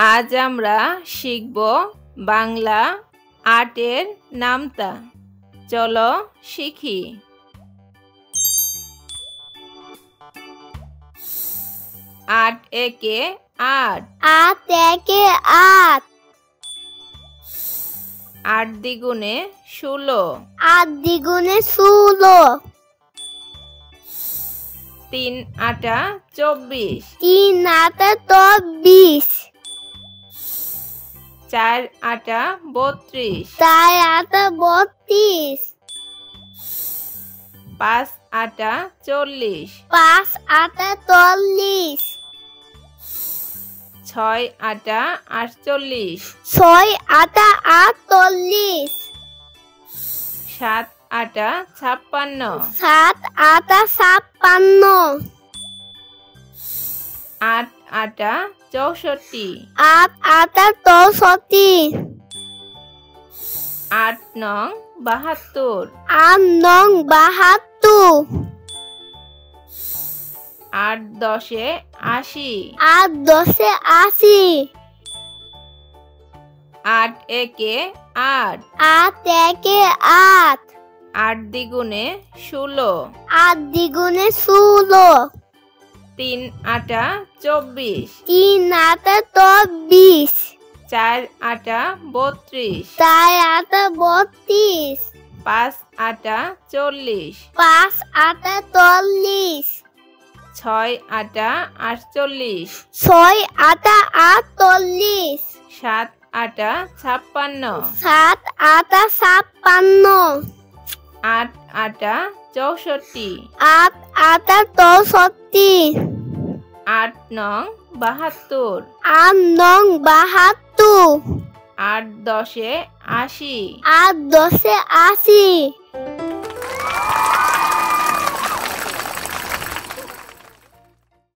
আজ আমরা শিখব বাংলা আটের নামতা। চলো শিখি। আট একে আট, আট একে আট, আট দ্বিগুণে 16, আট দ্বিগুণে 16, তিন আটা 24, তিন আটা 24, চার আটা 32, চার আটা 32, পাঁচ আটা 40, পাঁচ আটা 40, ছয় আটা 48, ছয় আটা 48, সাত আটা 56, সাত আটা 56, আট আটা 64, আট আটা 64, আট নং 72, আট নং 72, আট দশে 80, আট দশে 80, আট একে আট, আট একে আট, আট দ্বিগুণে 16, আট দ্বিগুণে 16, তিন আটা 24, তিন আটা 24, চার আটা 32, চার আটা 32, পাঁচ আটা 40, পাঁচ আটা 40, ছয় আটা 48, ছয় আটা 48, সাত আটা 56, সাত আটা 56, আট আটা 64, আট আটা 64, আট নং 72, আট নং 72, আট দশে 80, আট দশে 80,